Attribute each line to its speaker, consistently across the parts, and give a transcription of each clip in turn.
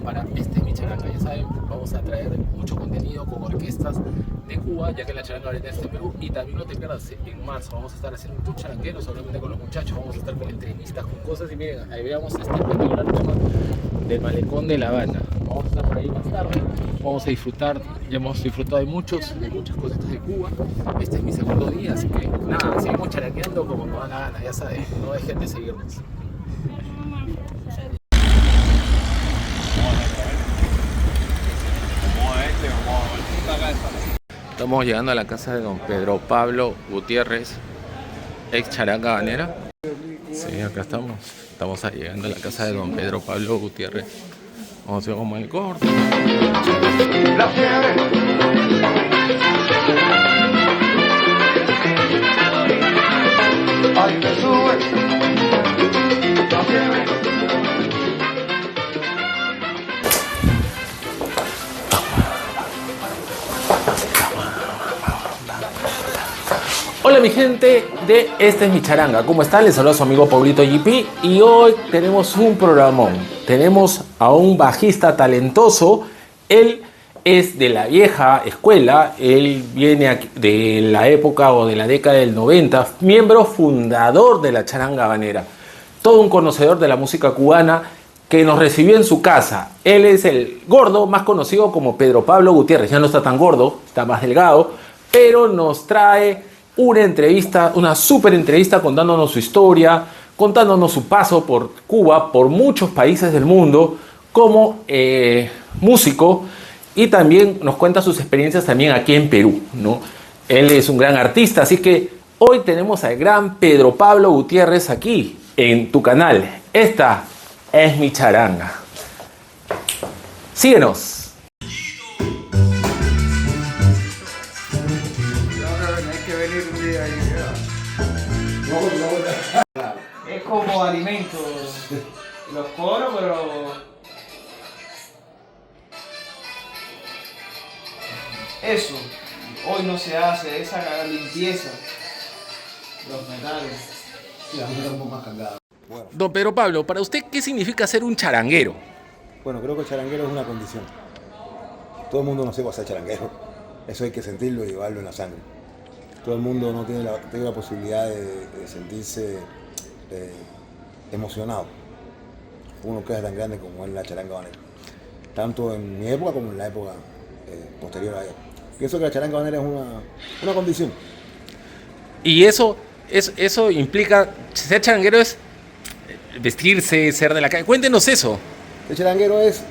Speaker 1: para Este es mi charanga. Ya saben, vamos a traer mucho contenido con orquestas de Cuba, ya que la charanga ahorita está en Perú. Y también no te pierdas, en marzo vamos a estar haciendo un tour charanguero, solamente con los muchachos. Vamos a estar con entrevistas, con cosas. Y miren, ahí veamos este espectacular tema del Malecón de La Habana. Vamos a estar por ahí más tarde. Vamos a disfrutar, ya hemos disfrutado de muchas cositas de Cuba. Este es mi segundo día, así que nada, seguimos charangueando como nos da la gana, ya saben, no dejen de seguirnos. Estamos llegando a la casa de don Pedro Pablo Gutiérrez, ex charanga habanera. Sí, acá estamos. Estamos llegando a la casa de don Pedro Pablo Gutiérrez. Vamos a ver cómo el gordo. La fiebre. Ay, me sube. La fiebre. Hola mi gente de Este es mi charanga, ¿cómo están? Les saluda su amigo Paulito GP y hoy tenemos un programón. Tenemos a un bajista talentoso, él es de la vieja escuela, él viene de la época o de la década del 90, miembro fundador de la charanga habanera, todo un conocedor de la música cubana que nos recibió en su casa. Él es el gordo, más conocido como Pedro Pablo Gutiérrez, ya no está tan gordo, está más delgado, pero nos trae una entrevista, una súper entrevista contándonos su historia, contándonos su paso por Cuba, por muchos países del mundo, como músico, y también nos cuenta sus experiencias también aquí en Perú, ¿no? Él es un gran artista, así que hoy tenemos al gran Pedro Pablo Gutiérrez aquí en tu canal. Esta es mi charanga. Síguenos.
Speaker 2: Es como alimento, los coros, pero eso hoy no se hace, esa limpieza, los metales.
Speaker 3: Sí, la música un poco más cargada.
Speaker 1: Bueno. Don Pedro Pablo, para usted, ¿qué significa ser un charanguero?
Speaker 3: Bueno, creo que el charanguero es una condición. Todo el mundo no sepa ser charanguero. Eso hay que sentirlo y llevarlo en la sangre. Todo el mundo no tiene la posibilidad de sentirse emocionado. Uno que es tan grande como es la charanga habanera. Tanto en mi época como en la época posterior a ella. Pienso que la charanga habanera es una condición.
Speaker 1: Y eso implica, ser charanguero es vestirse, ser de la calle. Cuéntenos eso.
Speaker 3: El charanguero es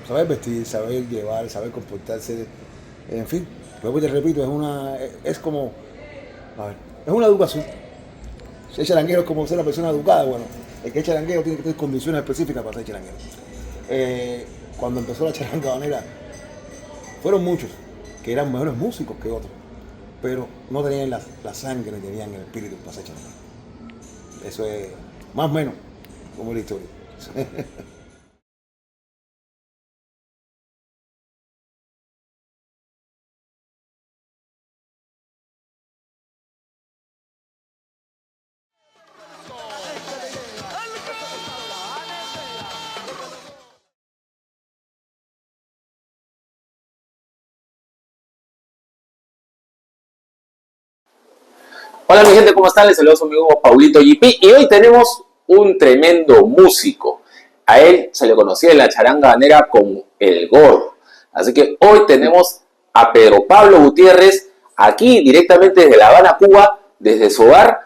Speaker 3: saber vestir, saber llevar, saber comportarse, en fin. Luego te repito, es como, a ver, es una educación. Ser charanguero es como ser una persona educada. Bueno, el que es charanguero tiene que tener condiciones específicas para ser charanguero. Cuando empezó la charanga habanera, fueron muchos que eran mejores músicos que otros, pero no tenían la sangre, ni tenían el espíritu para ser charanguero. Eso es más o menos como la historia.
Speaker 1: Hola mi gente, ¿cómo están? Les saludo a su amigo Paulito GP y hoy tenemos un tremendo músico. A él se le conocía en la charanga habanera como el gordo. Así que hoy tenemos a Pedro Pablo Gutiérrez aquí directamente desde La Habana, Cuba, desde su hogar.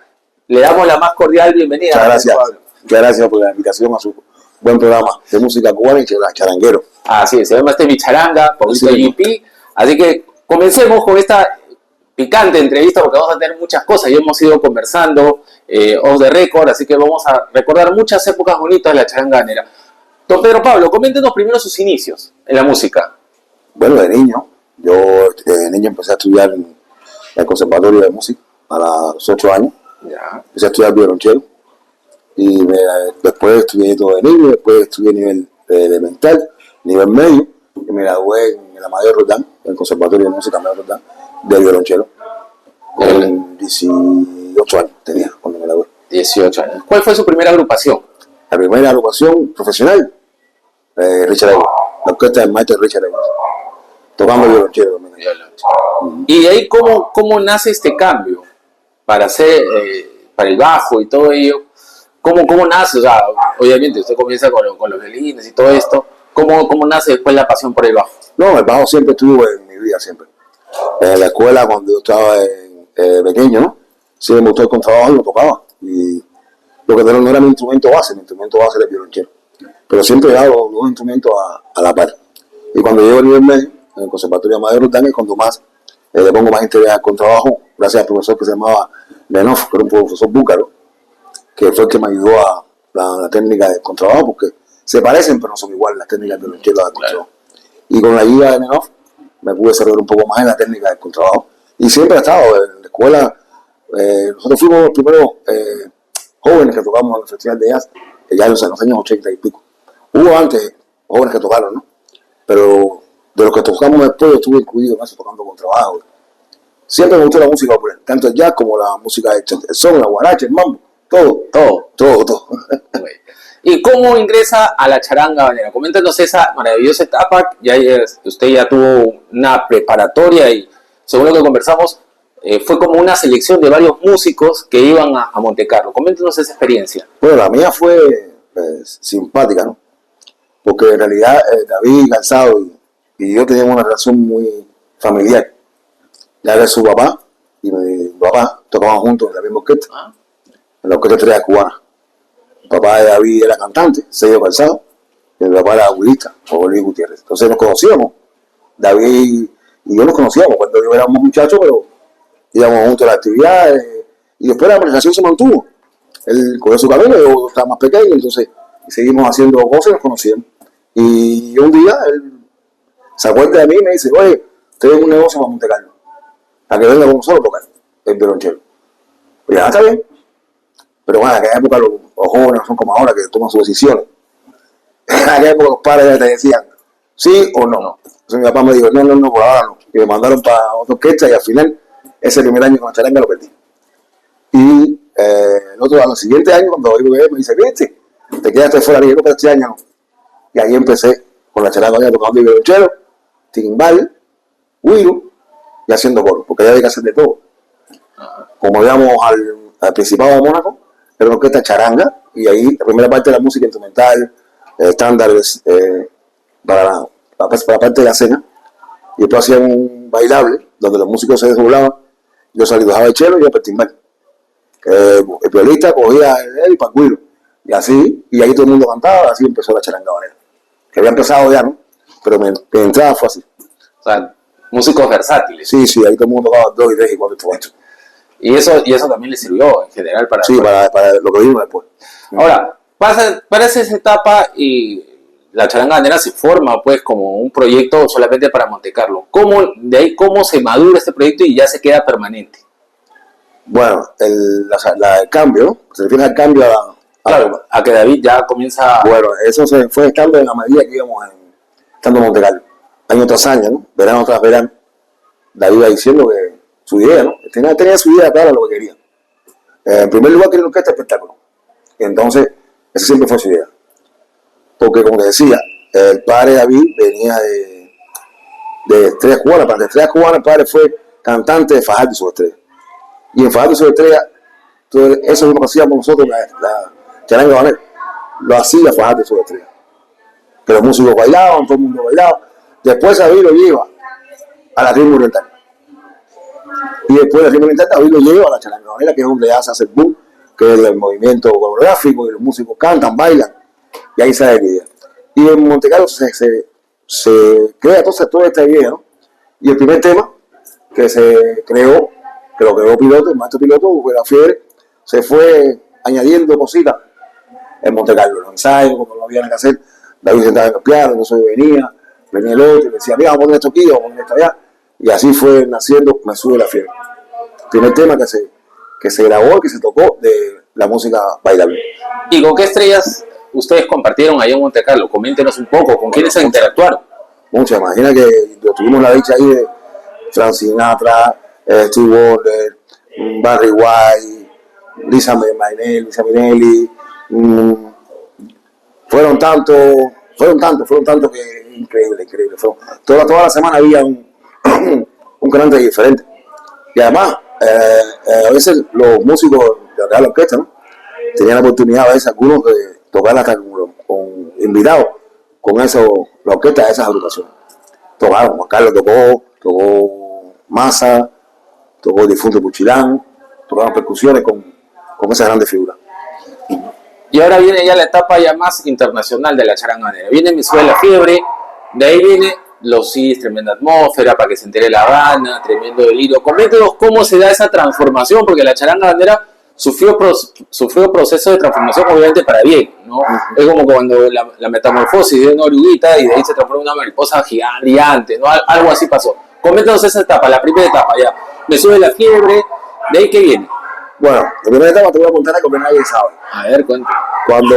Speaker 1: Le damos la más cordial bienvenida.
Speaker 3: Muchas gracias. Muchas gracias por la invitación a su buen programa de música cubana y charanguero.
Speaker 1: Así es, se llama Este es mi charanga, Paulito GP. Así que comencemos con esta picante entrevista porque vamos a tener muchas cosas. Ya hemos ido conversando off the record, así que vamos a recordar muchas épocas bonitas de la charanga habanera. Don Pedro Pablo, coméntenos primero sus inicios en la música.
Speaker 3: Bueno, de niño, yo de niño empecé a estudiar en el Conservatorio de Música a los 8 años.
Speaker 1: Ya.
Speaker 3: Empecé a estudiar violonchelo y después estudié todo de niño, después estudié nivel elemental, nivel medio, y me gradué en el Amadeo Roldán, en el Conservatorio de Música Amadeo Roldán, de violonchelo. En 18 años tenía cuando me gradué.
Speaker 1: 18 años. ¿Cuál fue su primera agrupación?
Speaker 3: La primera agrupación profesional, Richard Evans, la orquesta del maestro Richard Evans, tocando violonchelo también.
Speaker 1: Y de ahí, ¿cómo nace este cambio para hacer, para el bajo y todo ello? ¿Cómo nace? O sea, obviamente usted comienza con los violines y todo esto. ¿Cómo nace después la pasión por el bajo?
Speaker 3: No, el bajo siempre estuvo en mi vida, siempre. En la escuela, cuando yo estaba pequeño, ¿no? Siempre me gustó el contrabajo y lo tocaba. Y lo que no era mi instrumento base era el violonchelo. Pero siempre he dado los dos instrumentos a la par. Y cuando llego al nivel medio, en el Conservatorio de Madero Roldán, es cuando más le pongo más interés al contrabajo, gracias al profesor que se llamaba Lenov, que era un profesor búlgaro, que fue el que me ayudó a la técnica del contrabajo, porque se parecen, pero no son iguales las técnicas del violonchelo al contrabajo. Y con la ayuda de Lenov me pude desarrollar un poco más en la técnica del contrabajo. Y siempre he estado en la escuela. Nosotros fuimos los primeros jóvenes que tocamos en el Festival de Jazz, ya en los años 80 y pico. Hubo antes jóvenes que tocaron, ¿no? Pero de los que tocamos después, yo estuve incluido en eso, tocando contrabajo. Siempre me gustó la música popular, tanto el jazz como la música el son, la guaracha, el mambo, todo.
Speaker 1: ¿Y cómo ingresa a la charanga habanera? Coméntanos esa maravillosa etapa. Usted ya tuvo una preparatoria y, según lo que conversamos, fue como una selección de varios músicos que iban a Montecarlo. Coméntanos esa experiencia.
Speaker 3: Bueno, la mía fue simpática, ¿no? Porque en realidad David Calzado y yo teníamos una relación muy familiar. Ya que su papá y mi papá tocaban juntos en la misma orquesta, en la orquesta Estrella Cubana. El papá de David era cantante, Sergio Calzado, y mi papá era abuelista, José Luis Gutiérrez. Entonces nos conocíamos, David y yo nos conocíamos cuando yo éramos muchachos, pero íbamos juntos a las actividades, y después la relación se mantuvo. Él cogió su camino, yo estaba más pequeño, entonces seguimos haciendo cosas y nos conocíamos. Y un día él se acuerda de mí y me dice, oye, tengo un negocio para Montecarlo, para que venga con nosotros a tocar el violonchelo. Y ya está bien. Pero bueno, en aquella época los jóvenes no son como ahora que toman sus decisiones. En aquella época los padres ya te decían sí o no. Entonces mi papá me dijo, no, por ahora no. Y me mandaron para otra orquesta y al final, ese primer año con la charanga lo perdí. Y a los siguientes años, cuando iba a ver, me dice, viste, te quedaste fuera de pero este año no. Y ahí empecé con la charanga tocando violonchelo, timbal, güiro y haciendo coro, porque ya había que hacer de todo. Como íbamos al Principado de Mónaco, era una orquesta charanga, y ahí la primera parte de la música instrumental, estándares para la parte de la cena, y después hacían un bailable donde los músicos se desdoblaban, yo dejaba el chelo y yo el timbal. El violista cogía el panguiro, y así, y ahí todo el mundo cantaba, así empezó la charanga habanera, que había empezado ya, ¿no? Pero mi entrada fue así.
Speaker 1: O sea, músicos versátiles.
Speaker 3: Sí, ahí todo el mundo tocaba 2 y 3 y 4 instrumentos.
Speaker 1: Y eso también le sirvió en general para...
Speaker 3: Sí, para lo que vimos después.
Speaker 1: Ahora, para esa etapa y la charanga habanera se forma pues como un proyecto solamente para Montecarlo. De ahí cómo se madura este proyecto y ya se queda permanente?
Speaker 3: Bueno, el cambio, se refiere al cambio
Speaker 1: a que David ya comienza...
Speaker 3: Bueno, eso se fue estando en la medida que íbamos estando en Montecarlo. Año tras año, ¿no? Verano tras verano. David iba diciendo que su idea, ¿no? Tenía su idea clara de lo que quería. En primer lugar, quería una orquesta espectáculo. Y entonces, esa siempre fue su idea. Porque, como te decía, el padre David venía de Estrellas Cubanas. Para Estrellas Cubanas, el padre fue cantante de Fajardo y sus estrellas. Y en Fajardo y sus estrellas, todo eso que hacíamos nosotros, la charanga habanera, lo hacía Fajardo y sus estrellas. Que los músicos bailaban, todo el mundo bailaba. Después David lo lleva a la ritmo oriental. Y después de la ritmo oriental, David lo lleva a la charanga habanera, que es donde ya se hace el boom, que es el movimiento coreográfico, y los músicos cantan, bailan, y ahí sale la idea. Y en Montecarlo se crea entonces toda esta idea, ¿no? Y el primer tema que se creó, que lo creó Piloto, el maestro Piloto, fue La Fiebre, se fue añadiendo cositas en Montecarlo, los ensayos, como lo habían que hacer, David sentaba en el piano, entonces venía el otro y decía, mira, vamos a poner esto aquí, vamos a poner esto allá, y así fue naciendo Me Sube la Fiebre. El primer tema que se grabó, que se tocó de la música bailable.
Speaker 1: ¿Y con qué estrellas ustedes compartieron ahí en Montecarlo? Coméntenos un poco, ¿con quiénes se interactuaron?
Speaker 3: Muchas, imagina que tuvimos la dicha ahí de Frank Sinatra, Steve Wonder, Barry White, Lisa Minnelli, fueron tantos, fueron tantos que increíble. Toda la semana había un cantante diferente. Y además, a veces los músicos de la orquesta, ¿no? Tenían la oportunidad a veces algunos de tocar hasta con invitados con eso, la orquesta de esas agrupaciones. Tocaron, Juan Carlos tocó Massa, tocó el difunto Puchilán, tocaron percusiones con esas grandes figuras.
Speaker 1: Y ahora viene ya la etapa ya más internacional de la charanganera. Viene Mi Sube la Fiebre, de ahí viene Los Cis, tremenda atmósfera, para que se entere La Habana, tremendo delirio. Coméntenos cómo se da esa transformación, porque la charanga bandera sufrió proceso de transformación obviamente para bien, ¿no? Es como cuando la metamorfosis de una oruguita y de ahí se transforma en una mariposa gigante, ¿no? Algo así pasó. Coméntanos esa etapa, la primera etapa ya. Me Sube la Fiebre, ¿de ahí qué viene?
Speaker 3: Bueno, la primera etapa te voy a contar algo que nadie sabe.
Speaker 1: A ver, cuéntame.
Speaker 3: Cuando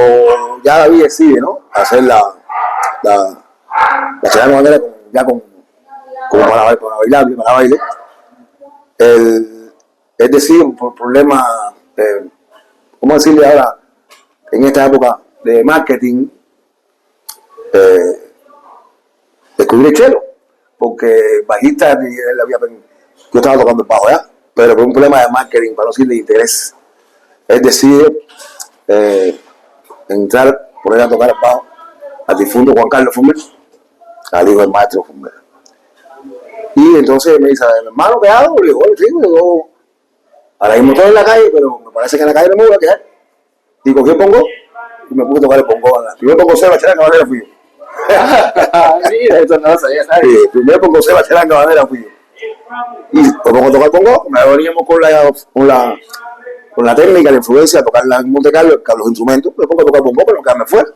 Speaker 3: ya David decide, ¿no? Hacer la charanga bandera como para baile, él decide por problemas, ¿cómo decirle ahora? En esta época de marketing, descubrir el cello, porque bajista yo estaba tocando el bajo ya, pero por un problema de marketing, para no decirle de interés, él decide poner a tocar el bajo al difunto Juan Carlos Fumer, al hijo del maestro Fumer. Y entonces me dice, hermano, ¿qué hago? Le digo, bueno, sí, ahora mismo estoy en la calle, pero me parece que en la calle no me voy a quedar. Y cogí el bongo y me puse a tocar el bongo. El primer bongo Seba Charanga Bandera fui yo.
Speaker 1: Mira, eso no lo sabía nadie.
Speaker 3: Sí, el primer bongo Seba Charanga Bandera fui yo. Y me pongo a tocar el bongo, me veníamos con la técnica, la influencia de tocar en Monte Carlo, los instrumentos, me pongo a tocar el bongo, pero quedarme fuera.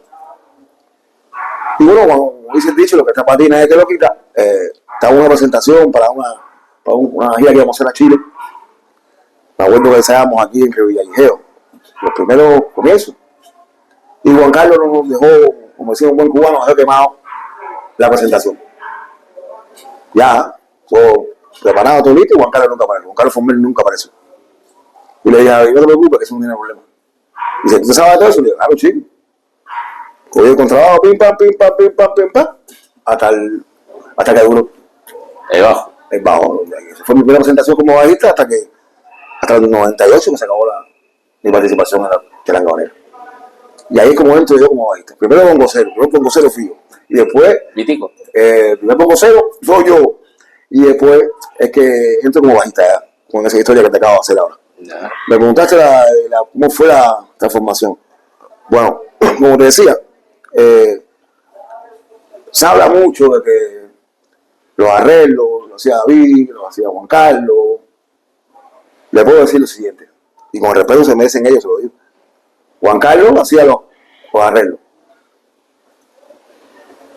Speaker 3: Y bueno, como dice el dicho, lo que está para ti nadie te lo quita. Estaba una presentación para una gira que íbamos a hacer a Chile. Me acuerdo que ensayábamos aquí en Revillagijeo, los primeros comienzos. Y Juan Carlos nos dejó, como decía un buen cubano, nos dejó quemado la presentación. Ya, todo preparado, todo listo, y Juan Carlos nunca apareció. Juan Carlos Formel nunca apareció. Y le dije, no te preocupes, que eso no tiene problema. Y dice, ¿tú sabes todo eso? Le dije, claro, chico. Cogí el contrabajo, pim, pam, hasta que duró.
Speaker 1: El bajo.
Speaker 3: El bajo. Esa fue mi primera presentación como bajista hasta el 98 que se acabó mi participación en la charanga bandera. Y ahí es como entro yo como bajista. Primero bongocero fui yo. Y después,
Speaker 1: Vitico.
Speaker 3: primer bongocero soy yo. Y después es que entro como bajista ya, con esa historia que te acabo de hacer ahora.
Speaker 1: Ya.
Speaker 3: Me preguntaste cómo fue la transformación. Bueno, como te decía, se habla mucho de que los arreglos lo hacía David, lo hacía Juan Carlos. Le puedo decir lo siguiente, y con respeto se merecen ellos, se lo digo. Juan Carlos hacía los arreglos,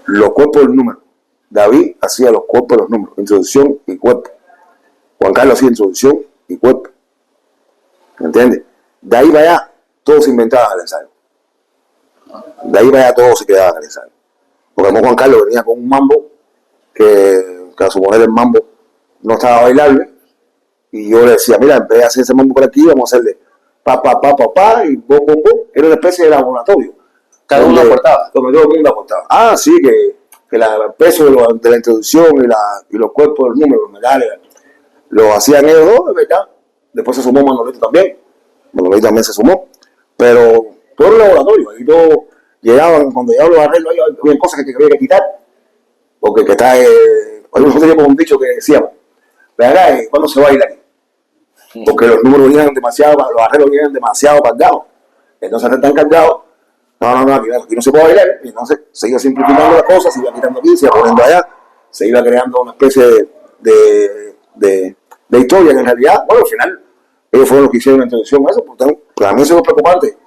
Speaker 3: los cuerpos del número. David hacía los cuerpos de los números, introducción y cuerpo. Juan Carlos hacía introducción y cuerpo. ¿Me entiendes? De ahí para allá, todo se inventaba en el ensayo. De ahí para allá, todo se quedaba en el ensayo. Porque Juan Carlos venía con un mambo que a suponer el mambo no estaba bailable. Y yo le decía, mira, en vez de hacer ese mambo por aquí, vamos a hacerle pa, y bom. Era una especie de laboratorio.
Speaker 1: Cada uno aportaba.
Speaker 3: Donde todo el mundo aportaba. Ah, sí, que el peso de la introducción y los cuerpos de los números, los medales, lo hacían ellos dos, de verdad. Después se sumó Manolito también. Manolito también se sumó. Pero todo el laboratorio. Ahí todos llegaban, cuando llegaban los arreglos, había cosas que había que quitar. Porque que está, nosotros teníamos un dicho que decíamos, ¿verdad? ¿Cuándo se baila aquí? Porque los números venían demasiado, los arreglos venían demasiado cargados. Entonces están cargados. No, aquí no se puede bailar. Y entonces se iba simplificando las cosas, se iba quitando aquí, se iba poniendo allá, se iba creando una especie de historia que en realidad, bueno, al final, ellos fueron los que hicieron la introducción a eso, porque para mí eso no es preocupante.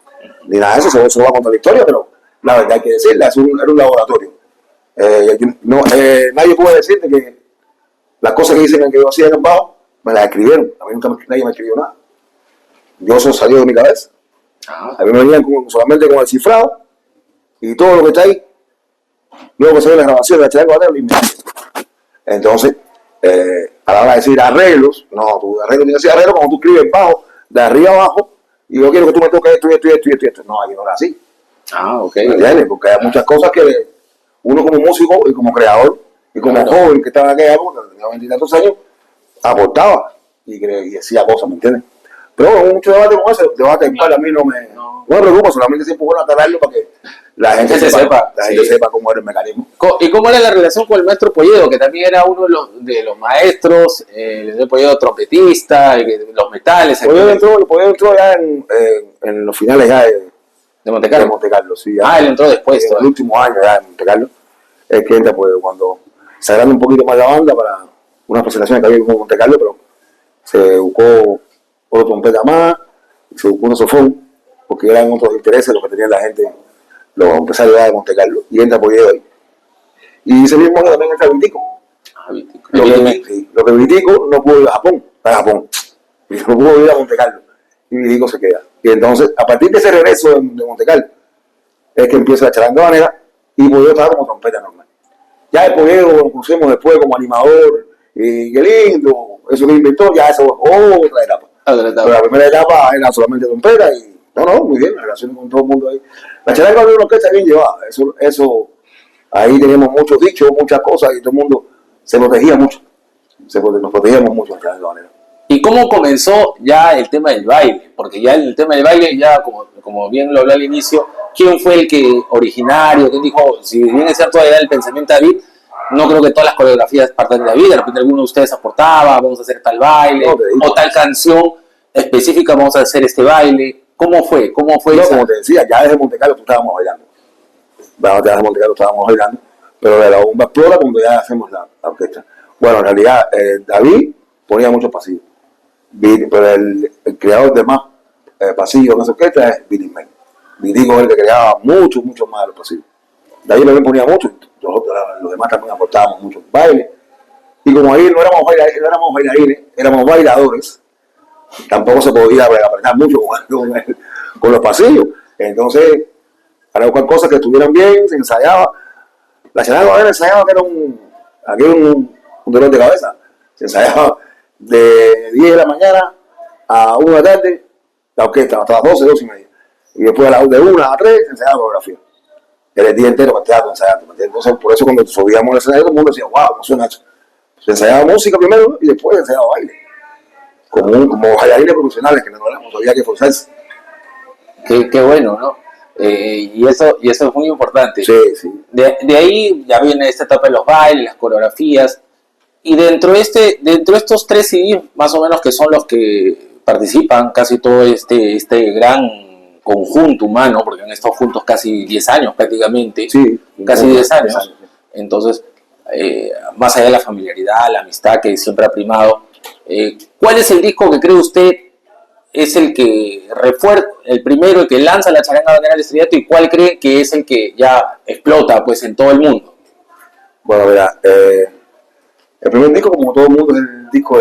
Speaker 3: Ni nada de eso, se va a contar la historia, pero la verdad hay que decirla, era un laboratorio. Nadie puede decirte que las cosas que dicen que yo hacía en el bajo, me las escribieron. A mí nunca nadie me escribió nada. Yo eso salió de mi cabeza. A mí me venían solamente con el cifrado y todo lo que está ahí. Luego que se ve la grabación de la charanga bandera, entonces, a la hora de decir arreglos, no, tu arreglo tienes que decir arreglo cuando tú escribes bajo, de arriba abajo, y yo quiero que tú me toques esto. No, yo no era así.
Speaker 1: Ok.
Speaker 3: ¿Me entiendes? Porque hay muchas cosas que uno como músico y como creador y como joven que estaba en aquella época, tenía 20 y tantos años, aportaba y decía cosas, ¿me entiendes? Pero bueno, mucho debate con eso, debate en cual a mí no me preocupa, solamente siempre bueno aclararlo para que la gente sepa cómo era el mecanismo.
Speaker 1: ¿Y cómo era la relación con el maestro Polledo, que también era uno de los maestros, el Polledo trompetista, los metales?
Speaker 3: Polledo entró ya en los finales ya
Speaker 1: de Monte Carlo.
Speaker 3: De Monte Carlo, sí. Ya,
Speaker 1: él entró después.
Speaker 3: En el último año ya en Monte Carlo. Es que entra pues cuando se agranda un poquito más la banda para unas presentaciones que había en Monte Carlo, pero se buscó otro trompeta más, se buscó un sofón, porque eran otros intereses los que tenían la gente, los empresarios de Monte Carlo, y entra Polledo ahí. Y ese mismo año también entra Vitico. Lo que Vitico no pudo ir a Japón, y no pudo ir a Monte Carlo, y Vitico se queda. Y entonces, a partir de ese regreso de Monte Carlo, es que empieza la charanga banera, y Polledo estaba como trompeta normal. Ya el Polledo lo conocemos después como animador, y qué lindo, eso que inventó, ya eso es otra etapa. Pero la primera etapa era solamente trompeta y muy bien, la relación con todo el mundo ahí. La charanga banera está bien llevada, eso ahí teníamos muchos dichos, muchas cosas y todo el mundo se protegía mucho, nos protegíamos mucho en la charanga banera.
Speaker 1: ¿Y cómo comenzó ya el tema del baile? Porque ya el tema del baile, ya como bien lo hablé al inicio, ¿quién fue el que originario? ¿Quién dijo, si bien es cierto era el pensamiento de David, no creo que todas las coreografías partan de David, de repente alguno de ustedes aportaba, vamos a hacer tal baile, o tal canción específica, vamos a hacer este baile? ¿Cómo fue?
Speaker 3: Como te decía, ya desde Monte Carlo estábamos bailando. Pero de la bomba explora cuando ya hacemos la orquesta. Bueno, en realidad David ponía muchos pasillos, pero el creador de más pasillos en esa orquesta es Billy May. Vitico es el que creaba mucho más de los pasillos. David también ponía mucho, los demás también aportábamos mucho baile. Y como ahí no éramos bailarines, éramos bailadores, tampoco se podía apretar mucho con los pasillos. Entonces, para buscar cosas que estuvieran bien, se ensayaba. La charanga banera ensayaba que era un dolor de cabeza. Se ensayaba de 10 de la mañana a 1 de la tarde, la orquesta, hasta las 12 y media. Y después de 1 a 3 se ensayaba coreografía. Era el día entero para el teatro ensayando. Entonces, por eso cuando subíamos al escenario, todo el mundo decía, wow, ¿cómo suena eso? Se ensayaba música primero y después se ensayaba baile. Como bailarines profesionales que no éramos, había que esforzarse.
Speaker 1: Qué bueno, ¿no? Y eso es muy importante.
Speaker 3: Sí.
Speaker 1: De ahí ya viene esta etapa de los bailes, las coreografías. Y dentro de estos 3 CDs, más o menos, que son los que participan casi todo este gran conjunto humano, porque han estado juntos casi 10 años prácticamente.
Speaker 3: Sí,
Speaker 1: casi 10 años. Entonces, más allá de la familiaridad, la amistad que siempre ha primado, ¿cuál es el disco que cree usted es el que refuerza, el primero, el que lanza la charanga banera al estrellato, y cuál cree que es el que ya explota pues en todo el mundo?
Speaker 3: Bueno, mira, el primer disco, como todo el mundo, es el disco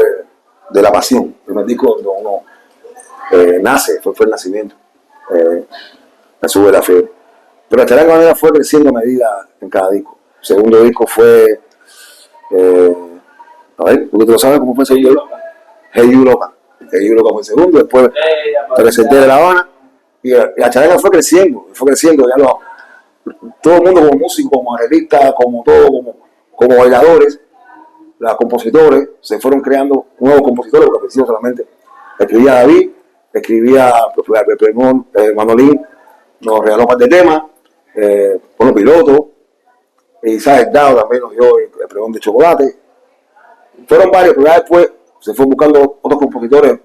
Speaker 3: de la pasión. El primer disco donde uno nace, fue el nacimiento, la sube la fiebre. Pero la charanga banera fue creciendo a medida en cada disco. El segundo disco fue, a ver, ¿tú lo sabes cómo fue el segundo? Hey You Loca. Hey You Loca fue el segundo, después Presenté de La Habana, y la charanga fue creciendo, ya todo el mundo como músico, como arreglistas, como bailadores, los compositores, se fueron creando nuevos compositores, porque al principio solamente escribía David, escribía Manolín, nos regaló un par de temas, bueno, Piloto, Isaac Dao también nos dio el pregón de chocolate. Fueron varios, pero ya después se fue buscando otros compositores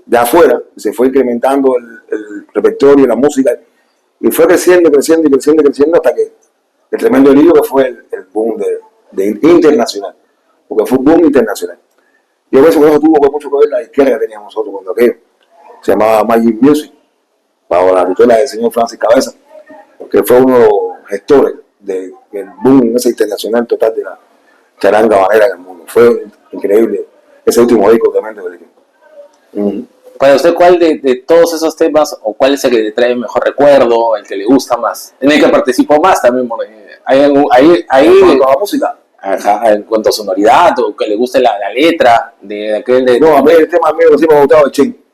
Speaker 3: de afuera, se fue incrementando el repertorio, la música, y fue creciendo hasta que el tremendo lío que fue el boom de internacional, porque fue un boom internacional. Yo pienso que eso tuvo mucho que ver la izquierda que teníamos nosotros cuando aquello se llamaba Magic Music, bajo la tutela del señor Francis Cabeza, que fue uno de los gestores del boom ese internacional total de la charanga banera en el mundo. Fue increíble ese último disco también del equipo.
Speaker 1: Para usted, ¿cuál de todos esos temas, o cuál es el que le trae mejor recuerdo, el que le gusta más? En el que participó más también, ahí
Speaker 3: en cuanto a la música.
Speaker 1: Ajá, en cuanto a sonoridad, o que le guste la letra de aquel de...
Speaker 3: No, a mí el tema mío que sí me ha gustado el Chen.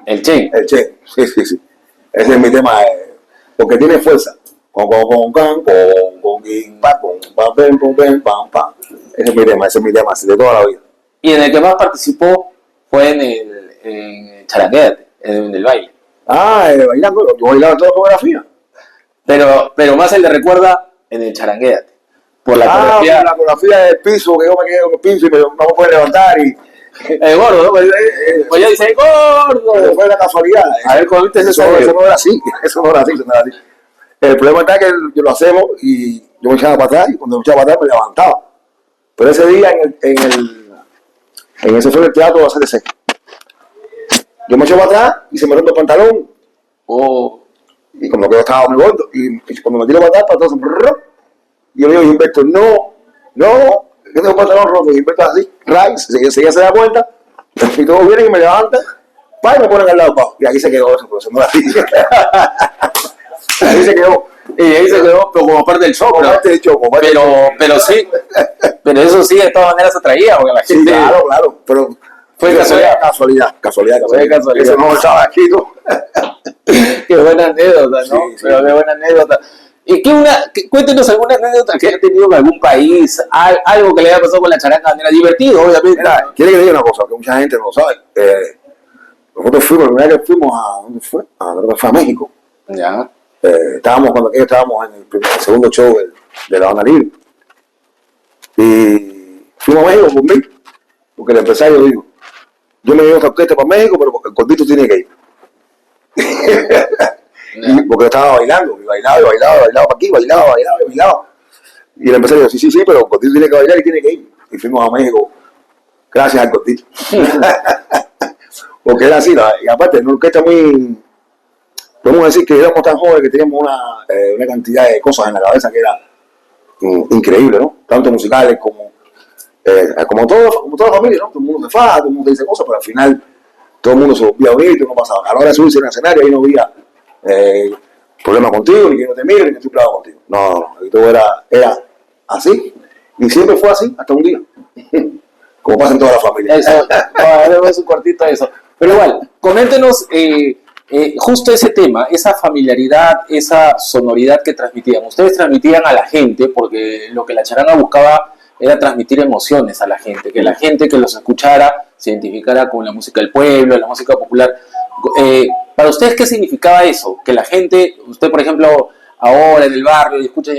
Speaker 1: ¿El Chen?
Speaker 3: El Chen, sí. Ese es mi tema, porque tiene fuerza. Ese es mi tema, así de toda la vida.
Speaker 1: Y en el que más participó fue en Charanguéate, en el baile.
Speaker 3: Bailando, yo bailaba en toda la coreografía.
Speaker 1: Pero más se le recuerda en el Charanguéate. Por la coreografía.
Speaker 3: La coreografía del piso, que yo me quedo con el piso y no me puedo levantar.
Speaker 1: El gordo, ¿no? Pues ya dice, gordo.
Speaker 3: Fue la casualidad.
Speaker 1: A ver, ¿cómo viste eso?
Speaker 3: Eso no era así. El problema está que lo hacemos y yo me echaba para atrás y cuando me echaba para atrás me levantaba. Pero ese día en ese fue el teatro de ACDC. Yo me eché para atrás y se me rompe el pantalón. Y como que yo estaba muy gordo, y cuando me tiro para atrás, y yo le digo, Humberto, no, que tengo el pantalón roto. Y Humberto así, ella se da cuenta, y todos vienen y me levantan, y me ponen al lado, y ahí se quedó eso, pero se no era así. Ahí se quedó.
Speaker 1: Y ahí se quedó, pero como parte del show. Pero sí, pero eso sí, de todas maneras se traía, porque la gente...
Speaker 3: Sí, claro, pero...
Speaker 1: Fue
Speaker 3: casualidad.
Speaker 1: Eso
Speaker 3: no estaba aquí, ¿no?
Speaker 1: Qué buena anécdota, ¿no?
Speaker 3: Sí.
Speaker 1: Pero qué buena anécdota. ¿Y cuéntenos alguna anécdota que haya tenido en algún país, algo que le haya pasado con la charanga bandera, divertido, obviamente.
Speaker 3: Mira, quiere que le diga una cosa, que mucha gente no lo sabe. Nosotros fuimos, la primera vez que fuimos ¿dónde fue? Fue a México.
Speaker 1: Ya.
Speaker 3: Cuando estábamos en el segundo show de La Habana Libre. Y fuimos a México conmigo, porque el empresario dijo, yo me llevo esta orquesta para México, pero el Gordito tiene que ir. Porque estaba bailando, y bailaba para aquí, bailaba. Y el empresario dijo, sí, pero el Gordito tiene que bailar y tiene que ir. Y fuimos a México, gracias al Gordito. Porque era así, y aparte, una orquesta muy... Podemos decir que éramos tan jóvenes que teníamos una cantidad de cosas en la cabeza que era increíble, ¿no? Tanto musicales como toda la familia, ¿no? Todo el mundo se faja, todo el mundo dice cosas, pero al final todo el mundo se volvía bonito, no pasaba. A la hora de subirse en el escenario, ahí no había problema contigo, ni que no te mire, ni que estoy bravo contigo. No, ahí todo era así, y siempre fue así hasta un día. Como pasa en toda la familia.
Speaker 1: Eso, es un cuartito eso. Pero igual, coméntenos justo ese tema, esa familiaridad, esa sonoridad que transmitían. Ustedes transmitían a la gente, porque lo que la charanga buscaba era transmitir emociones a la gente, que la gente que los escuchara se identificara con la música del pueblo, la música popular. Para ustedes, ¿qué significaba eso? Que la gente, usted por ejemplo, ahora en el barrio, y escucha,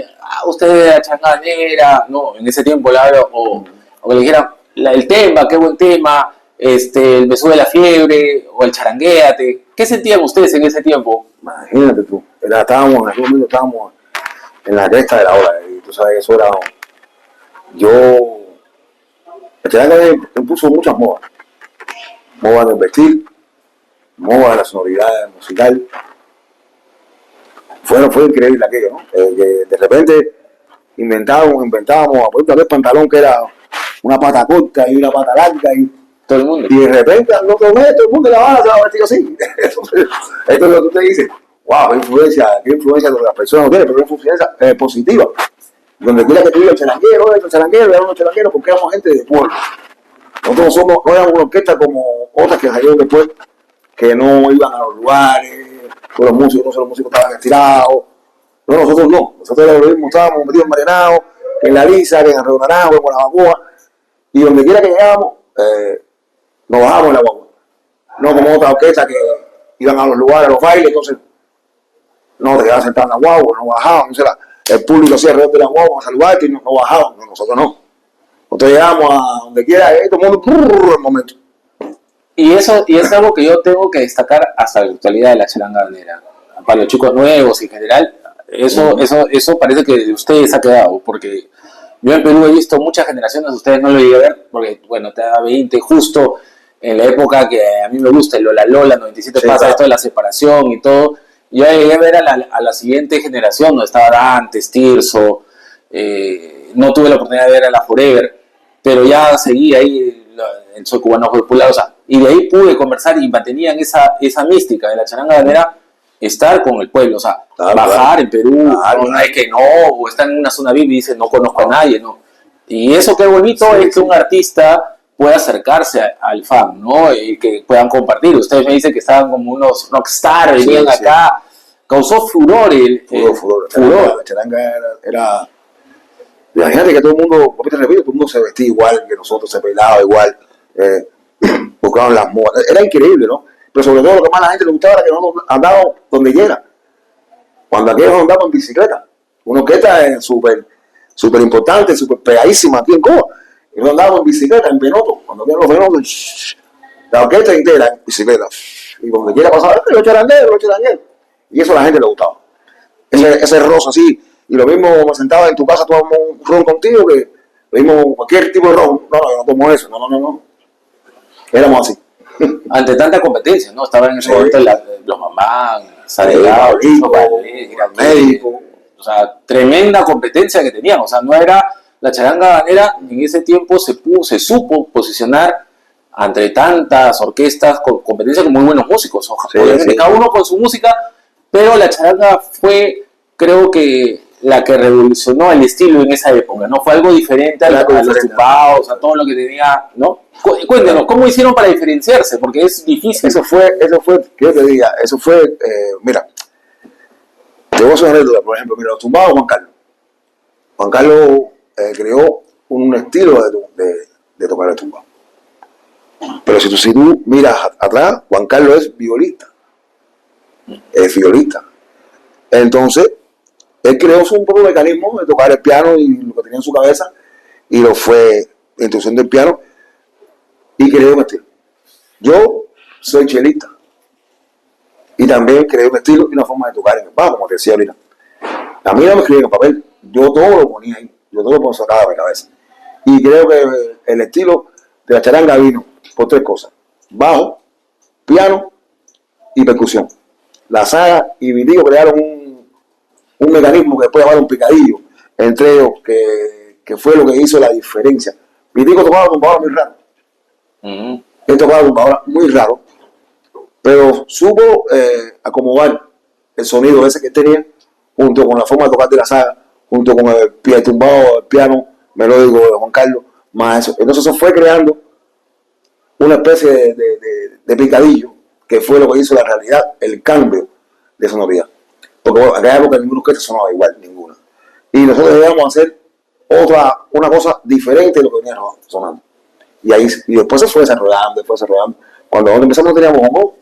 Speaker 1: usted es de la changanera, no, en ese tiempo le hablo, o que le dijeran, el tema, qué buen tema, el Me Sube la Fiebre, o el Charanguéate. ¿Qué sentían ustedes en ese tiempo?
Speaker 3: Imagínate tú, en algún momento estábamos en la cresta de la ola, y tú sabes que eso era... La charanga me puso muchas modas. Modas del vestir, modas de la sonoridad musical. Fue increíble aquello, ¿no? Que de repente inventábamos, por ejemplo, el pantalón que era una pata corta y una pata larga y
Speaker 1: todo el mundo.
Speaker 3: Y de repente al otro mes todo el mundo de La Habana se va a vestir así. Entonces es lo que tú te dices, wow, qué influencia de las personas no tiene, pero es una influencia positiva. Donde quiera que tú digas el charanguero, porque éramos gente de pueblo. Nosotros no éramos una orquesta como otras que salieron después, que no iban a los lugares, todos los músicos estaban estirados. No, nosotros no. Nosotros lo mismo, estábamos metidos en Marianao, en La Lisa, en Arreo Naranjo, en Guanabacoa, y donde quiera que llegábamos, nos bajábamos en la guagua. No como otras orquestas que iban a los lugares, a los bailes, entonces no te quedabas sentado en la guagua, no bajaban, el público hacía alrededor de la guagua a saludarte y no bajaban, nosotros no. Nosotros llegamos a donde quiera y todo el mundo el momento.
Speaker 1: Y es algo que yo tengo que destacar hasta la actualidad de la charanga bandera. Para los chicos nuevos en general, eso parece que de ustedes ha quedado, porque yo en Perú he visto muchas generaciones, ustedes no lo llegué a ver, porque bueno, te da 20, justo en la época que a mí me gusta, el Lola, 97 sí, pasa claro. Esto de la separación y todo. Yo llegué a ver a la siguiente generación, donde estaba Dantes, Tirso, no tuve la oportunidad de ver a la Forever, pero ya seguí ahí en Soy Cubano Popular, o sea, y de ahí pude conversar y mantenían esa mística de la charanga bandera, estar con el pueblo, o sea, bajar en Perú, no es que no, o estar en una zona VIP y dice no conozco a nadie, no. Y eso qué bonito es que un artista pueda acercarse al fan, ¿no? Y que puedan compartir. Ustedes me dicen que estaban como unos rockstar, venían acá. causó furor
Speaker 3: furor. La charanga era. Imagínate que todo el mundo, como te repito, todo el mundo se vestía igual que nosotros, se pelaba igual, buscaban las modas. Era increíble, ¿no? Pero sobre todo lo que más a la gente le gustaba era que nosotros andábamos donde llega. Cuando aquellos andaban en bicicleta. Una orquesta es súper importante, súper pegadísima aquí en Cuba. Y nosotros andábamos en bicicleta, en Venoto. Cuando había los Venotos, la orquesta entera en bicicleta. Y donde quiera pasar, los charangueros. Y eso a la gente le gustaba. Ese rosa así. Y lo mismo me sentaba en tu casa, tomamos un ron contigo, que lo mismo cualquier tipo de ron. No, yo no tomo eso. No. Éramos así.
Speaker 1: Ante tanta competencia, ¿no? Estaban en ese momento los mamás, Sadelao, los médicos. O sea, tremenda competencia que tenían. O sea, no era la charanga habanera, en ese tiempo se supo posicionar entre tantas orquestas con competencia con muy buenos músicos. Obviamente, cada uno con su música, pero la charanga fue, creo que, la que revolucionó el estilo en esa época, ¿no? Fue algo diferente a los tupados, a todo lo que tenía, ¿no? Cuéntenos, ¿cómo hicieron para diferenciarse? Porque es difícil.
Speaker 3: Eso fue, que yo te diga, mira, te voy a hacer una anécdota, por ejemplo, mira, los tumbados, Juan Carlos. Juan Carlos creó un estilo de tocar el tumbado. Pero si tú miras atrás, Juan Carlos es violista. Entonces, él creó su propio mecanismo de tocar el piano y lo que tenía en su cabeza, y lo fue la introducción del piano, y creó un estilo. Yo soy chelista, y también creé un estilo y una forma de tocar en el bajo, como te decía ahorita. A mí no me escribí en el papel, yo todo lo ponía ahí, yo todo lo sacaba de mi cabeza. Y creo que el estilo de la charanga vino por tres cosas: bajo, piano y percusión. La Saga y Vitico crearon un mecanismo que puede llevar un picadillo entre ellos, que fue lo que hizo la diferencia. Vitico tocaba tumbadora muy raro. Él tocaba tumbadora muy raro, pero supo acomodar el sonido ese que tenía, junto con la forma de tocar de la Saga, junto con el pie tumbado, el piano melódico de Juan Carlos, más eso. Entonces eso fue creando una especie de picadillo, que fue lo que hizo la realidad, el cambio de sonoridad. Porque en aquella época ninguna orquesta sonaba igual, ninguna. Y nosotros debíamos hacer una cosa diferente de lo que venía sonando. Y después se fue desarrollando. Cuando nosotros empezamos no teníamos hongo,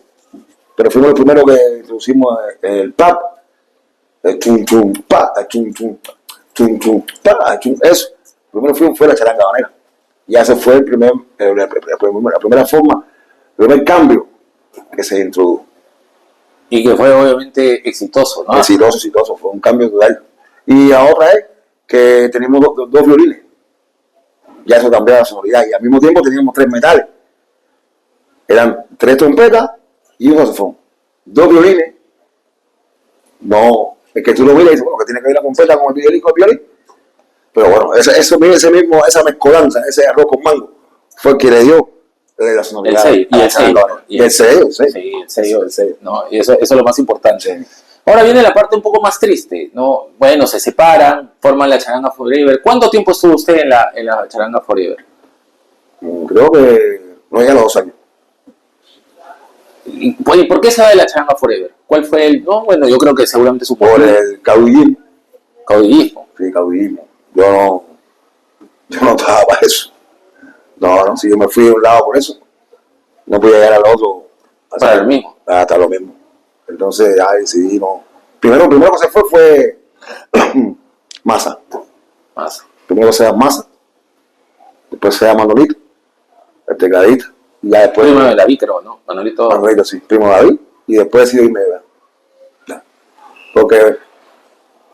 Speaker 3: pero fuimos los primeros que introducimos el pap, el chum chum pa, el chum chum pa, eso. Primero fue la charanga habanera. Y ese fue la primera forma, el primer cambio que se introdujo.
Speaker 1: Y que fue obviamente exitoso, ¿no?
Speaker 3: Exitoso, fue un cambio total. Y la otra es que teníamos dos violines. Ya eso cambiaba la sonoridad. Y al mismo tiempo teníamos tres metales. Eran tres trompetas y un saxofón. Dos violines. No, es que tú lo miras y dices, bueno, que tiene que ver la trompeta con el violín. Pero bueno, esa mezcolanza, ese arroz con mango, fue el que le dio la sonoridad. El sello.
Speaker 1: No, y eso es lo más importante. Ahora viene la parte un poco más triste, ¿no? Bueno, se separan, forman la Charanga Forever. ¿Cuánto tiempo estuvo usted en la Charanga Forever?
Speaker 3: Creo que no llega a los 2 años.
Speaker 1: ¿Y por qué se va de la Charanga Forever? ¿Cuál fue el...? No, bueno, yo creo que seguramente supo.
Speaker 3: Por el caudillismo.
Speaker 1: ¿Caudillismo?
Speaker 3: Sí, caudillismo. Yo no estaba para eso. No, si yo me fui de un lado por eso, no podía llegar al otro.
Speaker 1: Para lo mismo.
Speaker 3: Hasta lo mismo. Entonces ya decidí no. Primero que se fue Massa. Primero se llama Massa, después se llama Manolito, el tecladista, y ya después.
Speaker 1: Primo de David, creo, ¿no?
Speaker 3: Manolito, sí, primo de David, y después decidí irme. Porque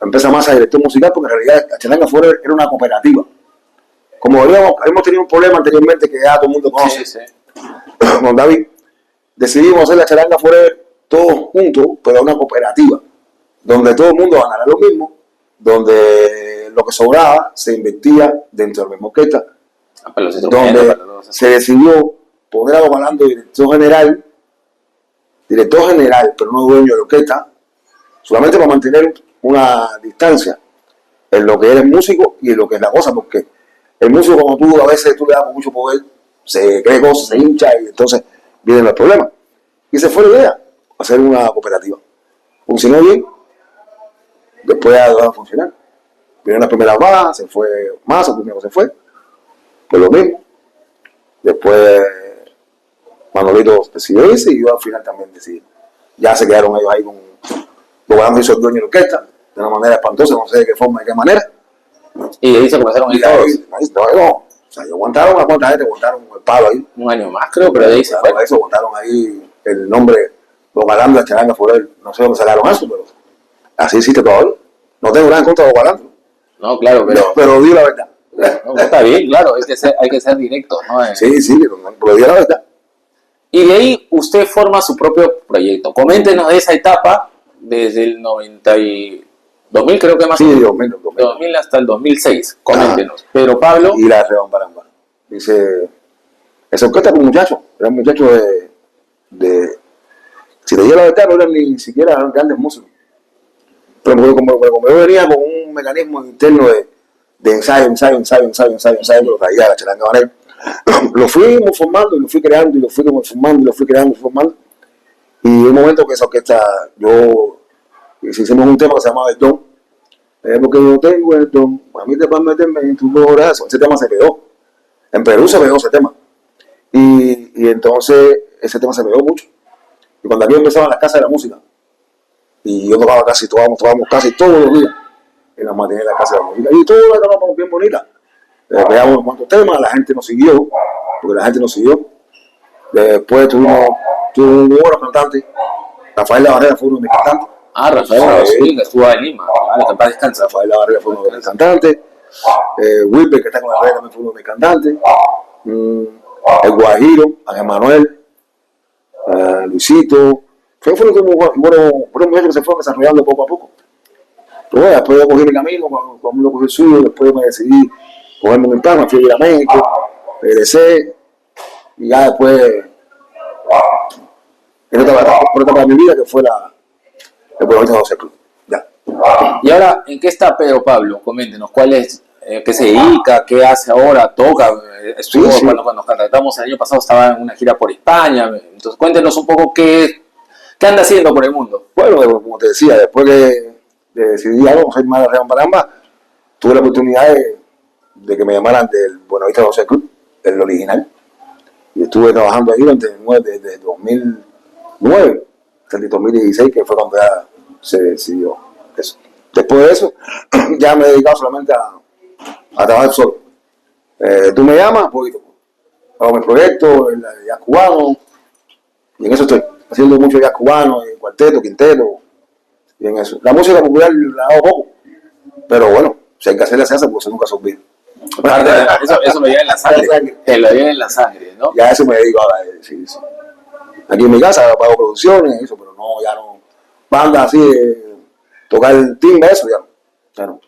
Speaker 3: empieza Massa director musical, porque en realidad la Charanga Forever era una cooperativa. Como habíamos tenido un problema anteriormente que ya todo el mundo conoce,
Speaker 1: sí.
Speaker 3: Con David, decidimos hacer la Charanga Forever todos juntos, pero una cooperativa, donde todo el mundo ganara lo mismo, donde lo que sobraba se invertía dentro de la misma orquesta, donde se decidió poner a Balando director general, pero no dueño de la orquesta, solamente para mantener una distancia en lo que era el músico y en lo que es la cosa, porque el músico, como tú a veces tú le das con mucho poder, se cree cosas, se hincha y entonces vienen los problemas. Y esa fue la idea, hacer una cooperativa. funcionó bien, después ya dejó de funcionar. Vinieron las primeras bajas, se fue Mazo, primero se fue, pues lo mismo. Después Manolito decidió irse y yo al final también decidí. Ya se quedaron ellos ahí con logrando hizo el dueño de la orquesta, de una manera espantosa, no sé de qué forma, de qué manera.
Speaker 4: Y ahí se comenzaron a ir todos.
Speaker 3: No, o sea, ellos aguantaron a cuánta gente, aguantaron el palo ahí.
Speaker 4: Un año más, creo, pero de ahí se fue.
Speaker 3: Eso aguantaron ahí el nombre, los Balandros de Charanga Forel, no sé dónde sacaron eso, pero así existe todavía. No tengo nada en contra de los Balandros.
Speaker 4: No, claro,
Speaker 3: pero di la verdad.
Speaker 4: No, está bien, claro, hay que ser directo, ¿no?
Speaker 3: Sí, pero di la verdad.
Speaker 4: Y de ahí usted forma su propio proyecto. Coméntenos de esa etapa, desde el 2000 creo que más.
Speaker 3: Sí,
Speaker 4: 2000 hasta el 2006, coméntenos. Pero Pablo...
Speaker 3: Y la Rebambaramba. Dice, esa orquesta era un muchacho de si te digo la verdad, no eran ni siquiera grandes músicos. Pero como yo venía con un mecanismo interno de ensayo, lo traía la charanga habanera. Lo fuimos formando y lo fui creando y lo fui formando y lo fui formando. Y en un momento que esa orquesta, hicimos un tema que se llamaba El Don. Porque yo tengo el don, a mí te vas a meterme en tu corazón. Ese tema se pegó. En Perú se pegó ese tema. Y entonces ese tema se pegó mucho. Y cuando aquí empezaban las casas de la música, y yo tocaba tocábamos casi todos los días en las matines de la casa de la música. Y todas las tomábamos bien bonitas. Pegamos unos cuantos temas, la gente nos siguió, Después tuvimos un buenos cantantes. Rafael Lavarrera fue uno de mis cantantes.
Speaker 4: Rafael, sí, que estuvo en Lima. Que para descansar.
Speaker 3: Rafael Lavarrera fue uno de mis cantantes. Wilber, que está con la red, también fue uno de mis cantantes. El Guajiro, Ángel Manuel, Luisito. Fueron muchachos que se fueron desarrollando poco a poco. Pero bueno, después yo cogí mi camino, cuando uno cogió el suyo, después me decidí cogerme un plan, me fui a ir a México, regresé, y ya después, en otra etapa de mi vida, que fue el proyecto de José Cruz. Ya.
Speaker 4: Y ahora, ¿en qué está Pedro Pablo? Coméntenos, ¿cuál es? ¿Qué se dedica? ¿Qué hace ahora? ¿Toca? Estuvo,
Speaker 3: Sí.
Speaker 4: Cuando nos contratamos el año pasado, estaba en una gira por España. Entonces, cuéntenos un poco qué anda haciendo por el mundo.
Speaker 3: Bueno, como te decía, después de decidí algo, soy más de Rebambaramba, tuve la oportunidad de que me llamaran del Buenavista José Cruz, el original. Y estuve trabajando ahí desde 2009 hasta el 2016, que fue cuando ya se decidió eso. Después de eso, ya me he dedicado solamente a trabajar solo. Tú me llamas, pues hago mi proyecto, el jazz cubano, y en eso estoy, haciendo mucho jazz cubano, cuarteto, quinteto, y en eso. La música popular la hago poco, pero bueno, si hay que hacerla se hace, porque se nunca se olvida.
Speaker 4: Eso lo lleva en la sangre. Lo lleva en la sangre, ¿no?
Speaker 3: Ya a eso me dedico ahora, sí. Aquí en mi casa pago producciones, eso, pero no, ya no. Banda así, tocar el timbre, eso ya no.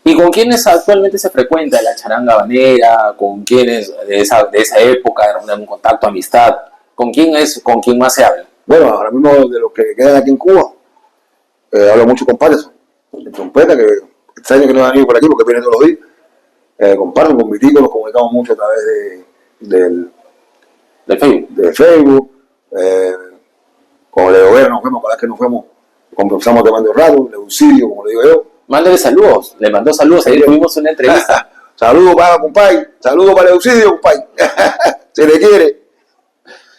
Speaker 4: ¿Y con quiénes actualmente se frecuenta la charanga habanera? ¿Con quiénes de esa época, de un contacto, amistad? ¿Con quién más se habla?
Speaker 3: Bueno, ahora mismo de los que quedan aquí en Cuba, hablo mucho con Patterson, el trompeta, que este año que no ha venido por aquí porque viene todos los días. Con Patterson, con Vitico, nos comunicamos mucho a través del Facebook. Con Leo Vera nos vemos, cada vez que nos vemos, conversamos de mando rato, Leucidio, como le digo yo.
Speaker 4: Mándale saludos, le mandó saludos, ayer tuvimos una entrevista.
Speaker 3: Saludos para compadre, saludos para Leucidio, compadre. Se le quiere.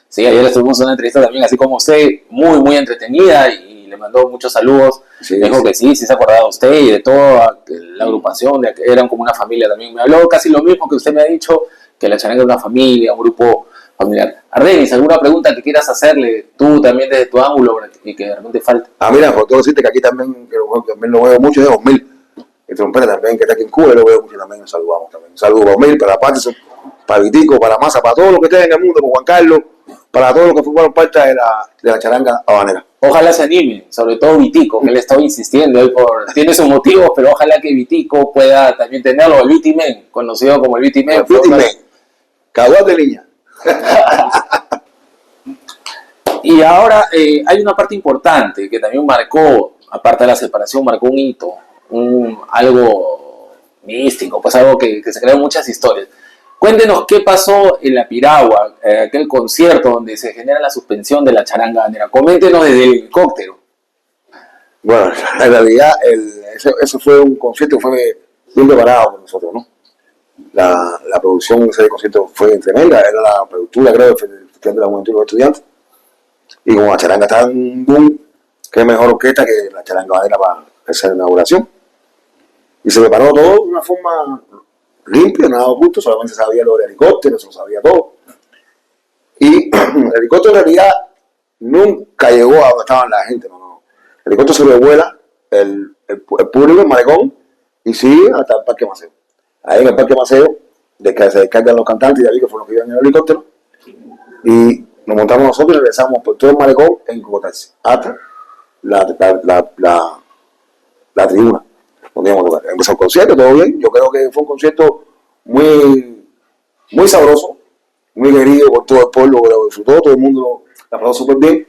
Speaker 4: Sí, ayer tuvimos una entrevista también, así como usted, muy, muy entretenida, y le mandó muchos saludos.
Speaker 3: Sí,
Speaker 4: dijo
Speaker 3: sí.
Speaker 4: que sí se acordaba de usted y de toda la agrupación, de que eran como una familia también. Me habló casi lo mismo que usted me ha dicho, que la charanga era una familia, un grupo familiar. Ardenis, ¿alguna pregunta que quieras hacerle tú también desde tu ángulo y que de repente falte?
Speaker 3: Mira, por todo decirte que aquí también lo veo mucho de 2000. El trompeta también, que está aquí en Cuba, lo veo mucho también, nos saludamos también. Un saludo para 2000, para Patterson, para Vitico, para Massa, para todos los que estén en el mundo, para Juan Carlos, para todos los que formaron parte de la charanga habanera.
Speaker 4: Ojalá se anime, sobre todo Vitico, que le estaba insistiendo, tiene sus motivos, pero ojalá que Vitico pueda también tenerlo, el Vitimen, conocido como el Vitimen.
Speaker 3: Caguas de niña.
Speaker 4: Y ahora hay una parte importante que también marcó, aparte de la separación, marcó un hito, algo místico, pues algo que se crearon muchas historias. Cuéntenos qué pasó en la Piragua, aquel concierto donde se genera la suspensión de la charanga habanera. Coméntenos desde el helicóptero.
Speaker 3: Bueno, en realidad ese fue un concierto que fue bien preparado por nosotros, ¿no? La producción de ese concierto fue tremenda, era la productura, creo, del Festival de la Juventud de los Estudiantes. Y como la charanga estaba en un boom, qué mejor orquesta que la charanga madera para esa inauguración. Y se preparó todo de una forma limpia, nada oculto, solamente se sabía lo del helicóptero, se lo sabía todo. Y el helicóptero en realidad nunca llegó a donde estaban la gente, no. El helicóptero se lo vuela el público, el malecón, y sigue hasta el Parque Maceo. Ahí en el Parque Maceo, se descargan los cantantes, ya vi que fueron los que iban en el helicóptero, y nos montamos nosotros y regresamos por todo el malecón en Cocotarse, hasta la tribuna, donde íbamos a tocar. Empezó el concierto, todo bien, yo creo que fue un concierto muy, muy sabroso, muy querido por todo el pueblo, que lo disfrutó, todo el mundo la pasó súper bien.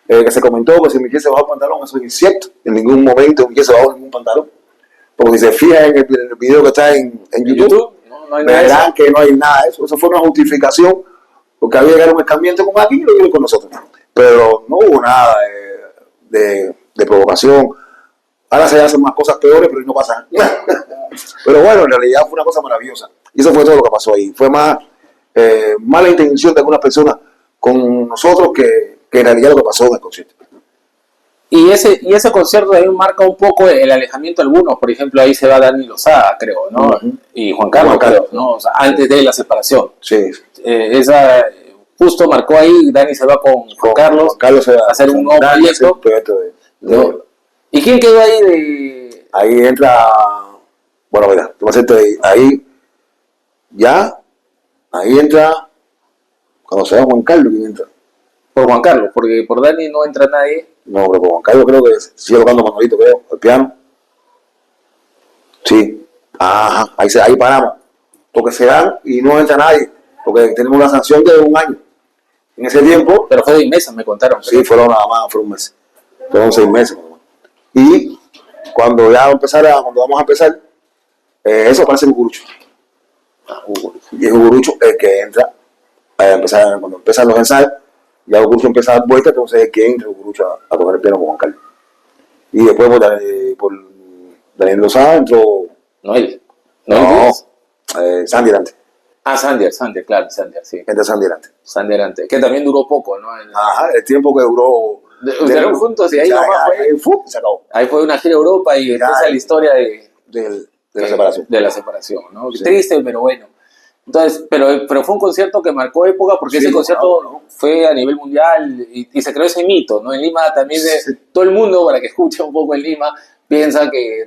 Speaker 3: Que se comentó que si Miquel se bajó el pantalón, eso es incierto. En ningún momento Miquel se bajó ningún pantalón. Porque si se fija en el video que está en YouTube,
Speaker 4: no hay
Speaker 3: verán que no hay nada de eso. Eso fue una justificación, porque había que dar un escarmiento con aquí y lo dieron con nosotros. Pero no hubo nada de provocación. Ahora se hacen más cosas peores, pero no pasa nada. Pero bueno, en realidad fue una cosa maravillosa. Y eso fue todo lo que pasó ahí. Fue más mala intención de algunas personas con nosotros que en realidad lo que pasó en el concierto.
Speaker 4: Y ese concierto también marca un poco el alejamiento de algunos. Por ejemplo, ahí se va Dani Lozada, creo, ¿no? Y Juan Carlos, creo, ¿no? O sea, antes de la separación.
Speaker 3: Sí.
Speaker 4: Esa justo marcó ahí, Dani se va con Juan Carlos.
Speaker 3: Juan Carlos se va
Speaker 4: a hacer un nuevo proyecto.
Speaker 3: ¿No?
Speaker 4: ¿Y quién quedó ahí de...?
Speaker 3: Ahí entra... Bueno, mira, tú vas a hacer ahí... Ya... Ahí entra... Cuando se va Juan Carlos, ¿quién entra?
Speaker 4: Por Juan Carlos, porque por Dani no entra nadie.
Speaker 3: No, pero por Juan Carlos creo que sigue tocando Manolito, creo, el piano. Sí. Ajá, ahí paramos. Porque se dan y no entra nadie. Porque tenemos una sanción de un año. En ese tiempo...
Speaker 4: Pero fue de meses, me contaron.
Speaker 3: Sí, fueron nada más, fueron meses. Fueron 6 meses. Y cuando vamos a empezar, eso parece Cucurucho. Y es Cucurucho el que entra a empezar, cuando empiezan los ensayos, ya Cucurucho empieza a dar vueltas, entonces es que entra Cucurucho a tocar el piano con Juan Carlos. Y después por Daniel Lozada entró...
Speaker 4: Noel.
Speaker 3: No, Sandy Arante.
Speaker 4: Sander, claro, Sander, sí.
Speaker 3: Entra Sandy Arante.
Speaker 4: Sander Arante, que también duró poco, ¿no?
Speaker 3: Ajá, el tiempo que duró...
Speaker 4: Estuvieron juntos y ahí nomás
Speaker 3: se acabó.
Speaker 4: Ahí fue una gira a Europa y empieza la historia de
Speaker 3: la separación.
Speaker 4: De la separación, ¿no?
Speaker 3: Sí.
Speaker 4: Triste, pero bueno. Entonces, pero fue un concierto que marcó época porque ese concierto fue a nivel mundial y se creó ese mito, ¿no? En Lima también todo el mundo, para que escuche un poco en Lima, piensa que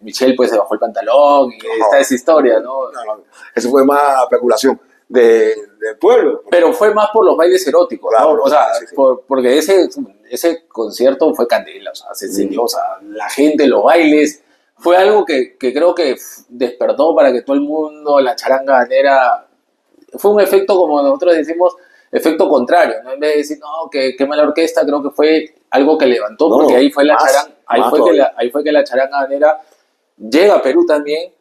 Speaker 4: Michelle pues se bajó el pantalón y está esa historia, ¿no?
Speaker 3: No. Eso fue más especulación del pueblo.
Speaker 4: Pero fue más por los bailes eróticos,
Speaker 3: claro,
Speaker 4: ¿no? O sea,
Speaker 3: sí.
Speaker 4: porque ese concierto fue candela, o sea, se encendió, o sea, la gente, los bailes, fue algo que creo que despertó para que todo el mundo, la charanga ganera, fue un efecto, como nosotros decimos, efecto contrario, ¿no? En vez de decir, no, que mala orquesta, creo que fue algo que levantó, porque ahí fue ahí fue que la charanga ganera llega a Perú también.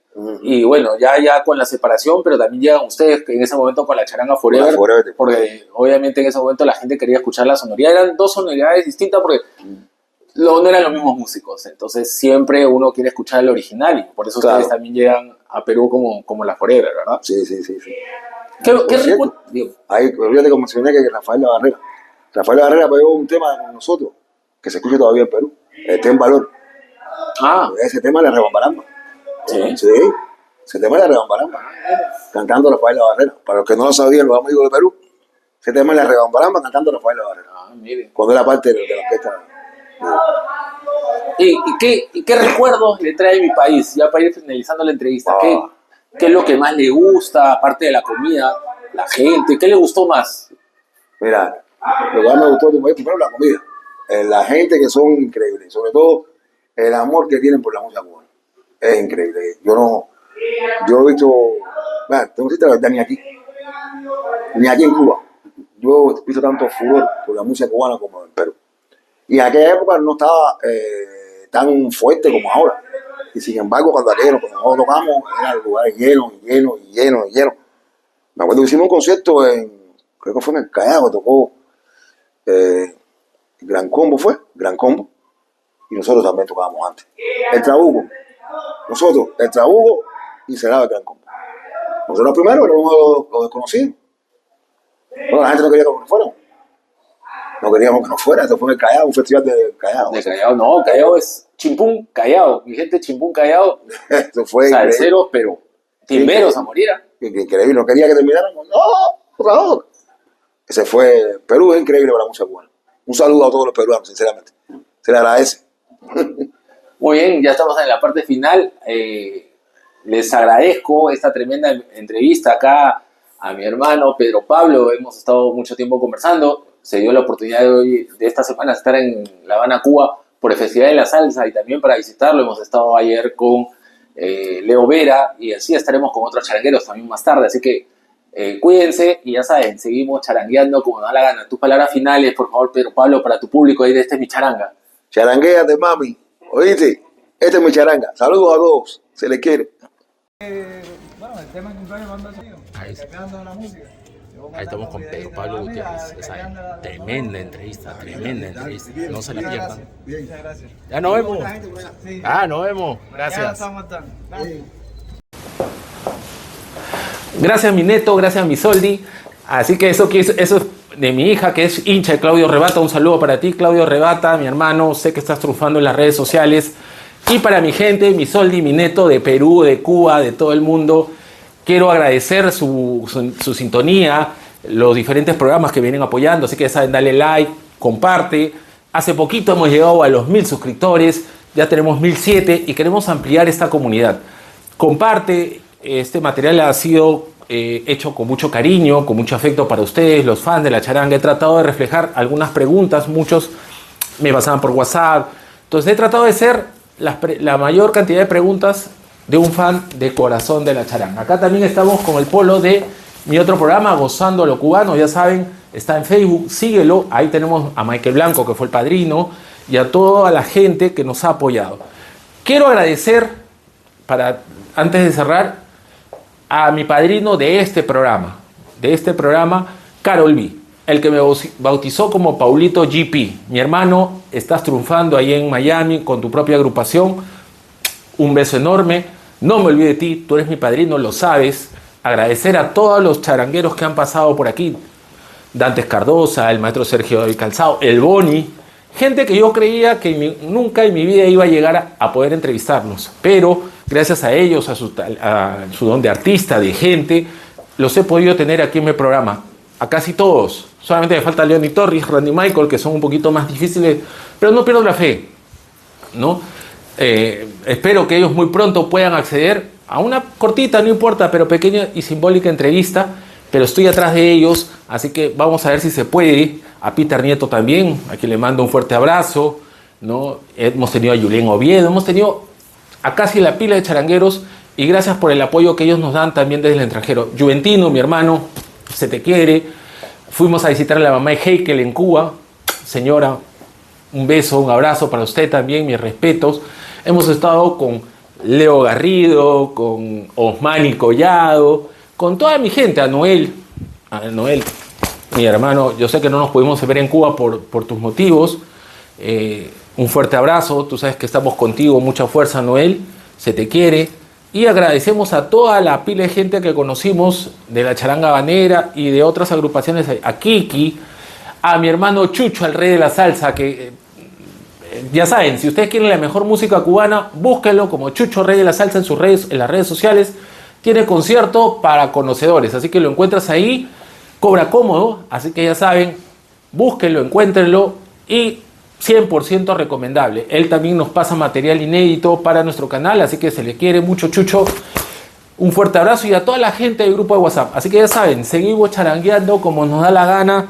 Speaker 4: Y bueno, ya con la separación, pero también llegan ustedes que en ese momento con la charanga Forever, porque obviamente en ese momento la gente quería escuchar la sonoridad, eran dos sonoridades distintas porque no eran los mismos músicos, entonces siempre uno quiere escuchar el original y por eso ustedes también llegan a Perú como la Forever, ¿verdad?
Speaker 3: Sí.
Speaker 4: ¿Qué recuerdo?
Speaker 3: Ahí, olvídate que mencioné que Rafael La Barrera pegó un tema con nosotros que se escucha todavía en Perú, Ten Valor. Ese tema le rebambaramba. Sí, ese tema le rebambaramba. Cantando Rafael La Barrera. Para los que no lo sabían, los amigos de Perú, ese tema le rebambaramba cantando Rafael La Barrera.
Speaker 4: Mire.
Speaker 3: Cuando era parte de la orquesta.
Speaker 4: ¿Y qué recuerdos le trae mi país? Ya para ir finalizando la entrevista, ¿qué es lo que más le gusta, aparte de la comida, la gente? ¿Qué le gustó más?
Speaker 3: Mira, lo que más me gustó de tu país, primero la comida. La gente que son increíbles, sobre todo el amor que tienen por la música cubana. Es increíble. Yo he visto, tengo que decirte la verdad, ni aquí en Cuba, yo he visto tanto furor por la música cubana como en Perú. Y en aquella época no estaba tan fuerte como ahora. Y sin embargo, cuando nosotros tocamos, era el lugar lleno. Me acuerdo que hicimos un concierto creo que fue en el Callao, tocó Gran Combo, y nosotros también tocábamos antes. El trabuco, nosotros, el trabuco y cerraba el gran combo. Nosotros primero éramos los desconocidos. Bueno, la gente no quería que nos fuéramos. No queríamos que nos fuera. Esto fue en el Callao, un festival de Callao.
Speaker 4: De Callao, no, Callao es Chimpún, Callao. Mi gente Chimpún, Callao.
Speaker 3: Esto fue
Speaker 4: salseros, pero timberos a morir.
Speaker 3: Increíble, no quería que termináramos. No, por favor. Ese fue, Perú es increíble para la música cubana. Un saludo a todos los peruanos, sinceramente. Se le agradece.
Speaker 4: Muy bien, ya estamos en la parte final. Les agradezco esta tremenda entrevista acá a mi hermano Pedro Pablo. Hemos estado mucho tiempo conversando. Se dio la oportunidad de esta semana estar en La Habana, Cuba, por el Festival de la Salsa y también para visitarlo. Hemos estado ayer con Leo Vera y así estaremos con otros charangueros también más tarde. Así que cuídense y ya saben, seguimos charangueando como nos da la gana. Tus palabras finales, por favor, Pedro Pablo, para tu público ahí de Este es mi charanga.
Speaker 3: Charanguéate, mami. ¿Oíste? Este es mi charanga. Saludos a todos. Se les quiere.
Speaker 2: Bueno, el tema de cumpleaños manda sonido.
Speaker 1: Ahí está.
Speaker 2: Sacando la música.
Speaker 1: Ahí estamos con Pedro Pablo Gutiérrez. Ya saben, tremenda entrevista. No se la pierdan.
Speaker 2: Muchas gracias.
Speaker 1: Ya nos vemos.
Speaker 2: Sí.
Speaker 1: Nos vemos.
Speaker 2: Ya
Speaker 1: Gracias.
Speaker 2: estamos dando. Gracias.
Speaker 1: Gracias mi neto, gracias mi Soldi. Así que eso es de mi hija que es hincha de Claudio Rebata. Un saludo para ti, Claudio Rebata, mi hermano. Sé que estás triunfando en las redes sociales. Y para mi gente, mi Soldi, mi neto de Perú, de Cuba, de todo el mundo. Quiero agradecer su sintonía, los diferentes programas que vienen apoyando. Así que ya saben, dale like, comparte. Hace poquito hemos llegado a los 1000 suscriptores. Ya tenemos 1007 y queremos ampliar esta comunidad. Comparte. Este material ha sido hecho con mucho cariño, con mucho afecto para ustedes, los fans de la charanga. He tratado de reflejar algunas preguntas, muchos me pasaban por WhatsApp. Entonces he tratado de ser la mayor cantidad de preguntas de un fan de corazón de la charanga. Acá también estamos con el polo de mi otro programa, Gozando a lo Cubano. Ya saben, está en Facebook, síguelo. Ahí tenemos a Michael Blanco, que fue el padrino, y a toda la gente que nos ha apoyado. Quiero agradecer, antes de cerrar, a mi padrino de este programa, Carol B, el que me bautizó como Paulito GP. Mi hermano, estás triunfando ahí en Miami con tu propia agrupación. Un beso enorme. No me olvides de ti, tú eres mi padrino, lo sabes. Agradecer a todos los charangueros que han pasado por aquí. Dantes Cardosa, el maestro Sergio David Calzado, el Boni. Gente que yo creía que nunca en mi vida iba a llegar a poder entrevistarnos. Pero gracias a ellos, a su don de artista, de gente, los he podido tener aquí en mi programa. A casi todos. Solamente me falta Leoni Torres, Randy Michael, que son un poquito más difíciles. Pero no pierdo la fe, ¿no? Espero que ellos muy pronto puedan acceder a una cortita, no importa, pero pequeña y simbólica entrevista. Pero estoy atrás de ellos, así que vamos a ver si se puede. A Peter Nieto también, a quien le mando un fuerte abrazo, ¿no? Hemos tenido a Julián Oviedo, hemos tenido a casi la pila de charangueros y gracias por el apoyo que ellos nos dan también desde el extranjero. Juventino, mi hermano, se te quiere. Fuimos a visitar a la mamá de Heikel en Cuba. Señora, un beso, un abrazo para usted también, mis respetos. Hemos estado con Leo Garrido, con Osmani Collado, con toda mi gente, a Noel, mi hermano. Yo sé que no nos pudimos ver en Cuba por tus motivos. Un fuerte abrazo, tú sabes que estamos contigo, mucha fuerza, Noel, se te quiere. Y agradecemos a toda la pila de gente que conocimos de la charanga habanera y de otras agrupaciones, a Kiki, a mi hermano Chucho, el rey de la salsa, que ya saben, si ustedes quieren la mejor música cubana, búsquenlo como Chucho, rey de la salsa en las redes sociales. Tiene concierto para conocedores, así que lo encuentras ahí, cobra cómodo, así que ya saben, búsquenlo, encuéntrenlo y 100% recomendable. Él también nos pasa material inédito para nuestro canal, así que se le quiere mucho, Chucho. Un fuerte abrazo y a toda la gente del grupo de WhatsApp. Así que ya saben, seguimos charangueando como nos da la gana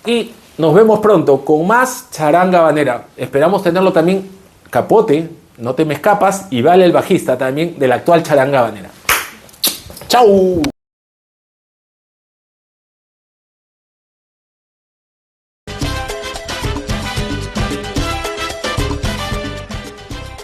Speaker 1: y nos vemos pronto con más charanga habanera. Esperamos tenerlo también Capote, No Te Me Escapas, y Vale el bajista también de la actual charanga habanera. ¡Chau!